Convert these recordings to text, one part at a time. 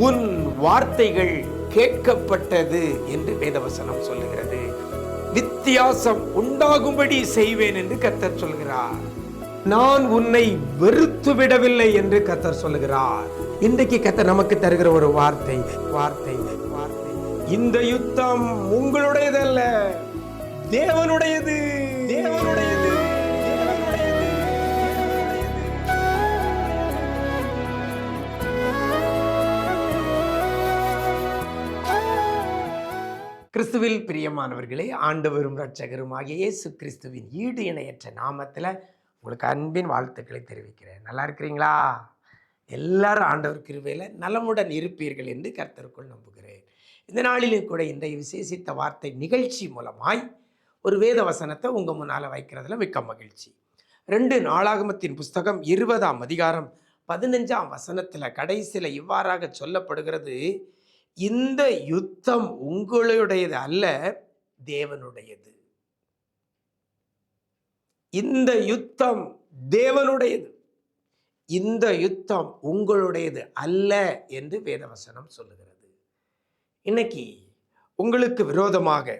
உன் வார்த்தைகள் கேட்கப்பட்டது என்று வேதவசனம் சொல்லுகிறது. வித்தியாசம் உண்டாகும்படி செய்வேன் என்று கர்த்தர் சொல்கிறார். நான் உன்னை வெறுத்து விடவில்லை என்று கர்த்தர் சொல்லுகிறார். இன்றைக்கு கர்த்தர் நமக்கு தருகிற ஒரு வார்த்தை வார்த்தை வார்த்தை இந்த யுத்தம் உங்களுடையதல்ல, தேவனுடையது. தேவனுடையது. கிறிஸ்துவில் பிரியமானவர்களே, ஆண்டவரும் இரட்சகரும் ஆகிய இயேசு கிறிஸ்துவின் ஈடு இணையற்ற நாமத்தில் உங்களுக்கு அன்பின் வாழ்த்துக்களை தெரிவிக்கிறேன். நல்லா இருக்கிறீங்களா? எல்லாரும் ஆண்டவர் கிருபையில் நலமுடன் இருப்பீர்கள் என்று கர்த்தருக்குள் நம்புகிறேன். இந்த நாளிலும் கூட இந்த விசேஷித்த வார்த்தை நிகழ்ச்சி மூலமாய் ஒரு வேத வசனத்தை உங்கள் முன்னால் வைக்கிறதுல மிக்க மகிழ்ச்சி. 2 நாளாகமத்தின் புஸ்தகம் 20ஆம் அதிகாரம் 15ஆம் வசனத்தில் கடைசியில் இவ்வாறாக சொல்லப்படுகிறது, இந்த யுத்தம் உங்களுடையது அல்ல, தேவனுடையது. இந்த யுத்தம் தேவனுடையது, இந்த யுத்தம் உங்களுடையது அல்ல என்று வேதவசனம் சொல்லுகிறது. இன்னைக்கு உங்களுக்கு விரோதமாக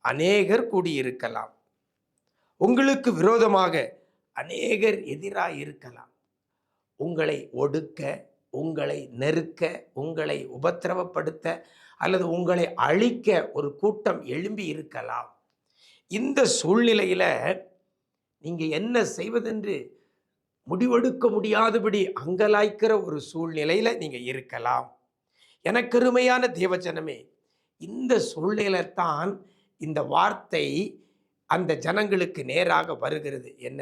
அநேகர் கூடியிருக்கலாம், உங்களுக்கு விரோதமாக அநேகர் எதிராக இருக்கலாம். உங்களை ஒடுக்க, உங்களை நெருக்க, உங்களை உபத்திரவப்படுத்த அல்லது உங்களை அழிக்க ஒரு கூட்டம் எழும்பி இருக்கலாம். இந்த சூழ்நிலையில் நீங்கள் என்ன செய்வதென்று முடிவெடுக்க முடியாதபடி அங்கலாய்க்கிற ஒரு சூழ்நிலையில் நீங்கள் இருக்கலாம். எனக்கு அருமையான தேவஜனமே, இந்த சூழ்நிலையில தான் இந்த வார்த்தை அந்த ஜனங்களுக்கு நேராக வருகிறது. என்ன?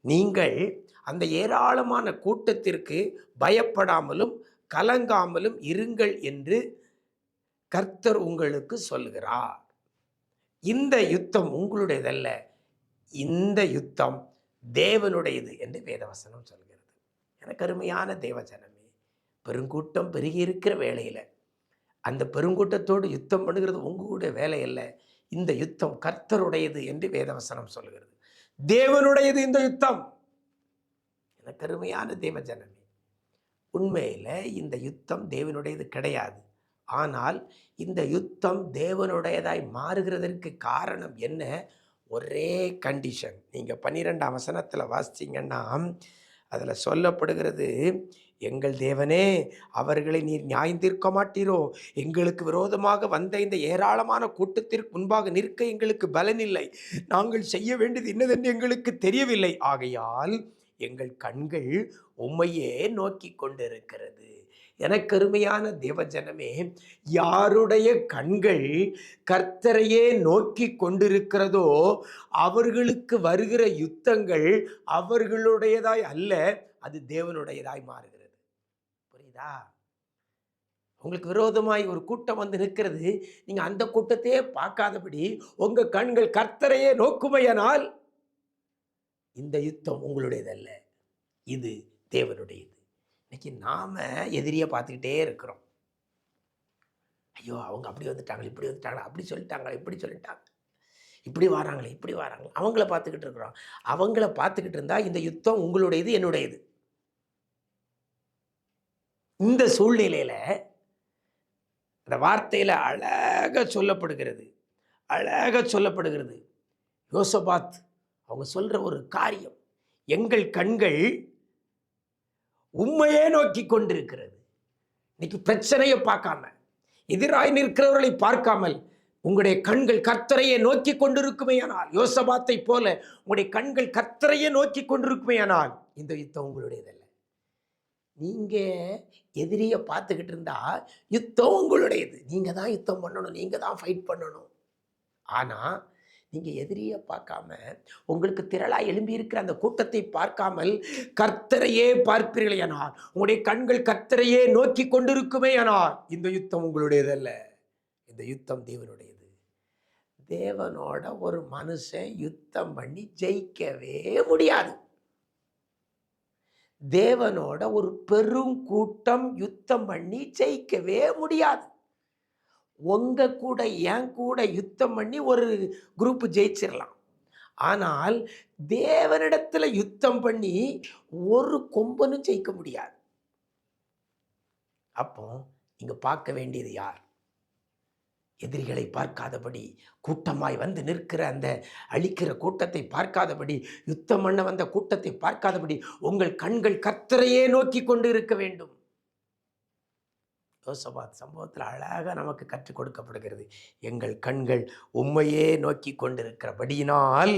நீங்கள் அந்த ஏராளமான கூட்டத்திற்கு பயப்படாமலும் கலங்காமலும் இருங்கள் என்று கர்த்தர் உங்களுக்கு சொல்கிறார். இந்த யுத்தம் உங்களுடையதல்ல, இந்த யுத்தம் தேவனுடையது என்று வேதவசனம் சொல்கிறது. எனக்கு அருமையான தேவஜனமே, பெருங்கூட்டம் பெருகி இருக்கிற வேளையில் அந்த பெருங்கூட்டத்தோடு யுத்தம் பண்ணுகிறது உங்களுடைய வேலை அல்ல. இந்த யுத்தம் கர்த்தருடையது என்று வேதவசனம் சொல்கிறது. தேவனுடையது இந்த யுத்தம். எனக்கு அருமையான தேவஜனமே, உண்மையில் இந்த யுத்தம் தேவனுடையது கிடையாது. ஆனால் இந்த யுத்தம் தேவனுடையதாய் மாறுகிறதற்கு காரணம் என்ன? ஒரே கண்டிஷன். நீங்கள் 12ஆம் வசனத்தில் வாசிச்சிங்கன்னா அதில் சொல்லப்படுகிறது, எங்கள் தேவனே, அவர்களை நீர் நியாயம் தீர்க்க மாட்டீரோ? எங்களுக்கு விரோதமாக வந்த இந்த ஏராளமான கூட்டத்திற்கு முன்பாக நிற்க எங்களுக்கு பலன் இல்லை. நாங்கள் செய்ய வேண்டியது என்னதென்று எங்களுக்கு தெரியவில்லை. ஆகையால் எங்கள் கண்கள் உம்மையே நோக்கி கொண்டிருக்கிறது. எனக்கு அருமையான தேவஜனமே, யாருடைய கண்கள் கர்த்தரையே நோக்கி கொண்டிருக்கிறதோ அவர்களுக்கு வருகிற யுத்தங்கள் அவர்களுடையதாய் அல்ல, அது தேவனுடையதாய் மாறுகிறது. புரியுதா? உங்களுக்கு விரோதமாய் ஒரு கூட்டம் வந்து நிற்கிறது, நீங்க அந்த கூட்டத்தையே பார்க்காதபடி உங்க கண்கள் கர்த்தரையே நோக்குமையானால் இந்த யுத்தம் உங்களுடையதல்ல, இது தேவனுடையது. இன்னைக்கு நாம எதிரியை பார்த்துக்கிட்டே இருக்கிறோம். ஐயோ, அவங்க அப்படி வந்துட்டாங்க, இப்படி வந்துட்டாங்க, அப்படி சொல்லிட்டாங்க, இப்படி சொல்லிட்டாங்க, இப்படி வராங்களே, இப்படி வராங்க, அவங்கள பார்த்துக்கிட்டு இருக்கிறோம். அவங்கள பார்த்துக்கிட்டு இருந்தா இந்த யுத்தம் உங்களுடையது, என்னுடையது. இந்த சூழ்நிலையில அந்த வார்த்தையில அழகா சொல்லப்படுகிறது, அழகா சொல்லப்படுகிறது. யோசபாத் அவங்க சொல்ற ஒரு காரியம், எங்கள் கண்கள் உண்மையே நோக்கி கொண்டிருக்கிறது. இன்னைக்கு பிரச்சனையை பார்க்காம, எதிராய் நிற்கிறவர்களை பார்க்காமல் உங்களுடைய கண்கள் கர்த்தரையே நோக்கி கொண்டிருக்குமேயானால், யோசபாத்தை போல உங்களுடைய கண்கள் கர்த்தரையே நோக்கி கொண்டிருக்குமேயானால் இந்த யுத்தம் உங்களுடையதல்ல. நீங்க எதிரியை பார்த்துக்கிட்டு இருந்தா யுத்தம் உங்களுடையது. நீங்க தான் யுத்தம் பண்ணணும், நீங்க தான் ஃபைட் பண்ணணும். ஆனா நீங்க எதிரியை பார்க்காம, உங்களுக்கு திரளா எழும்பி இருக்கிற அந்த கூட்டத்தை பார்க்காமல் கர்த்தரையே பார்ப்பீர்களே ஆனால், உங்களுடைய கண்கள் கர்த்தரையே நோக்கி கொண்டிருக்குமே ஆனால் இந்த யுத்தம் உங்களுடையதல்ல, இந்த யுத்தம் தேவனுடையது. தேவனோட ஒரு மனுஷன் யுத்தம் பண்ணி ஜெயிக்கவே முடியாது. தேவனோட ஒரு பெரும் கூட்டம் யுத்தம் பண்ணி ஜெயிக்கவே முடியாது. உங்க கூட என் கூட யுத்தம் பண்ணி ஒரு குரூப் ஜெயிச்சிடலாம். ஆனால் தேவனிடத்துல யுத்தம் பண்ணி ஒரு கொம்பனும் ஜெயிக்க முடியாது. அப்போ நீங்க பார்க்க வேண்டியது யார்? எதிரிகளை பார்க்காதபடி, கூட்டமாய் வந்து நிற்கிற அந்த அழிக்கிற கூட்டத்தை பார்க்காதபடி, யுத்தம் பண்ண வந்த கூட்டத்தை பார்க்காதபடி உங்கள் கண்கள் கர்த்தரையே நோக்கி கொண்டு இருக்க வேண்டும். யோசபாத் சம்பவத்தில் அழகாக நமக்கு கற்றுக் கொடுக்கப்படுகிறது. எங்கள் கண்கள் உம்மையே நோக்கி கொண்டிருக்கிறபடியினால்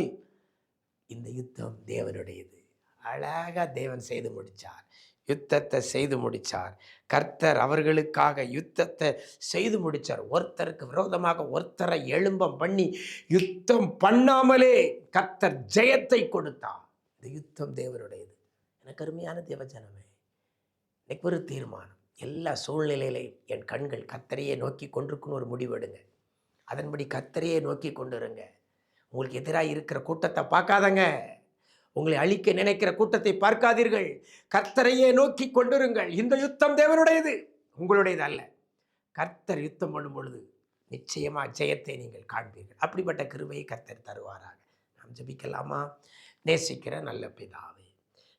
இந்த யுத்தம் தேவனுடையது. அழகா தேவன் செய்து முடித்தார், யுத்தத்தை செய்து முடித்தார். கர்த்தர் அவர்களுக்காக யுத்தத்தை செய்து முடித்தார். ஒருத்தருக்கு விரோதமாக ஒருத்தரை எழும்பம் பண்ணி யுத்தம் பண்ணாமலே கர்த்தர் ஜெயத்தை கொடுத்தார். இந்த யுத்தம் தேவனுடையது. எனக்கு அருமையான தேவஜனமே, இன்னைக்கு ஒரு தீர்மானம். எல்லா சூழ்நிலையிலையும் என் கண்கள் கர்த்தரையே நோக்கி கொண்டிருக்குன்னு ஒரு முடிவெடுங்க. அதன்படி கர்த்தரையே நோக்கி கொண்டிருங்க. உங்களுக்கு எதிராக இருக்கிற கூட்டத்தை பார்க்காதங்க. உங்களை அழிக்க நினைக்கிற கூட்டத்தை பார்க்காதீர்கள். கர்த்தரையே நோக்கி கொண்டிருங்கள். இந்த யுத்தம் தேவனுடையது, உங்களுடையது அல்ல. கர்த்தர் யுத்தம் பண்ணும் பொழுது நிச்சயமா ஜெயத்தை நீங்கள் காண்பீர்கள். அப்படிப்பட்ட கிருபையை கர்த்தர் தருவாராக. நாம் ஜெபிக்கலாமா? நேசிக்கிற நல்ல பிதாவே,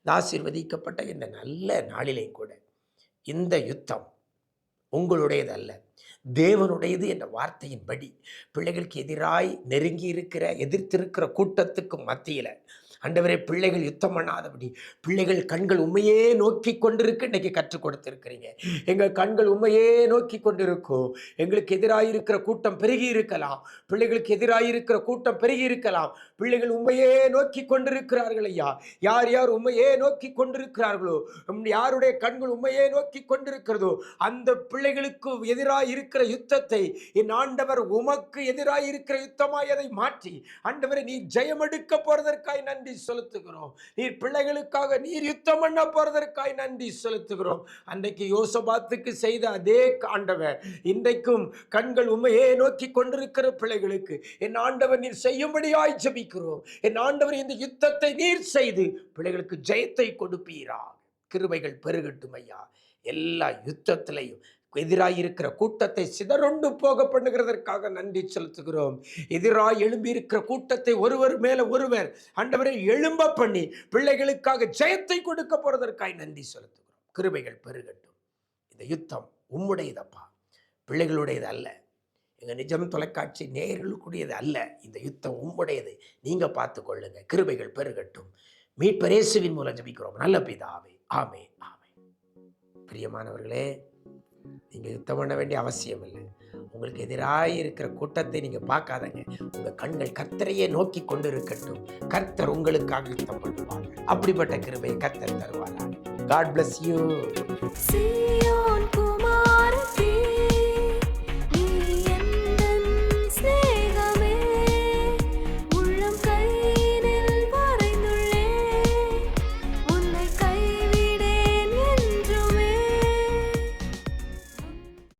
ஆசீர்வதிக்கப்பட்ட இந்த நல்ல நாளிலே கூட இந்த யுத்தம் உங்களுடையது அல்ல, தேவனுடையது என்ற வார்த்தையின்படி பிள்ளைகளுக்கு எதிராய் நெருங்கி இருக்கிற எதிர்த்திருக்கிற கூட்டத்துக்கு மத்தியில் ஆண்டவரே, பிள்ளைகள் யுத்தம் பண்ணாதபடி பிள்ளைகள் கண்கள் உண்மையே நோக்கி கொண்டிருக்க இன்னைக்கு கற்றுக் கொடுத்திருக்கிறீங்க. எங்கள் கண்கள் உண்மையே நோக்கி கொண்டிருக்கும். எங்களுக்கு எதிராயிருக்கிற கூட்டம் பெருகி இருக்கலாம், பிள்ளைகளுக்கு எதிராயிருக்கிற கூட்டம் பெருகி இருக்கலாம். பிள்ளைகள் உண்மையே நோக்கி கொண்டிருக்கிறார்கள் ஐயா. யார் யார் உண்மையே நோக்கி கொண்டிருக்கிறார்களோ, யாருடைய கண்கள் உண்மையே நோக்கி கொண்டிருக்கிறதோ அந்த பிள்ளைகளுக்கு எதிராக இருக்கிற யுத்தத்தை என் ஆண்டவர் உமக்கு எதிராக இருக்கிற யுத்தமாய் அதை மாற்றி, ஆண்டவரை நீ ஜெயமெடுக்க போறதற்காய் நன்றி செலுத்துகிறோம். நீர் பிள்ளைகளுக்காக நீர் யுத்தம் பண்ண போறதற்காய் நன்றி செலுத்துகிறோம். அன்றைக்கு யோசபாத்துக்கு செய்த அதே ஆண்டவர் இன்றைக்கும் கண்கள் உண்மையே நோக்கி கொண்டிருக்கிற பிள்ளைகளுக்கு என் ஆண்டவர் நீர் செய்யும்படியாய் ஜெபிக்கிறோம். என் ஆண்டவர் இந்த யுத்தத்தை நீர் செய்து பிள்ளைகளுக்கு ஜெயத்தை கொடுப்பீரா. கிருபைகள் பெருகட்டும் ஐயா. எல்லா யுத்தத்திலையும் எதிராயிருக்கிற கூட்டத்தை சிதறொண்டு போக பண்ணுகிறதற்காக நன்றி செலுத்துகிறோம். எதிராய் எழும்பியிருக்கிற கூட்டத்தை ஒருவர் மேல ஒருவர் ஆண்டவரை எழும்ப பண்ணி பிள்ளைகளுக்காக ஜெயத்தை கொடுக்க போறதற்காக நன்றி செலுத்துகிறோம். கிருபைகள் பெருகட்டும். இந்த யுத்தம் உம்முடையதப்பா, பிள்ளைகளுடையது அல்ல. எங்க நிஜம் தொலைக்காட்சி நேயர்களுக்குடையது அல்ல. இந்த யுத்தம் உம்முடையது. நீங்க பார்த்து கொள்ளுங்க. கிருபைகள் பெருகட்டும். மீட்பர் இயேசுவின் மூலம் ஜெபிக்கிறோம் நல்ல பிதாவே. ஆமென், ஆமென். பிரியமானவர்களே, நீங்கள் யுத்தம் பண்ண வேண்டிய அவசியம் இல்லை. உங்களுக்கு எதிராக இருக்கிற கூட்டத்தை நீங்கள் பார்க்காதங்க. உங்கள் கண்கள் கர்த்தரையே நோக்கி கொண்டு இருக்கட்டும். கர்த்தர் உங்களுக்காக யுத்தம் பண்ணுவாங்க. அப்படிப்பட்ட கிருபையை கர்த்தர் தருவாராக. God bless you.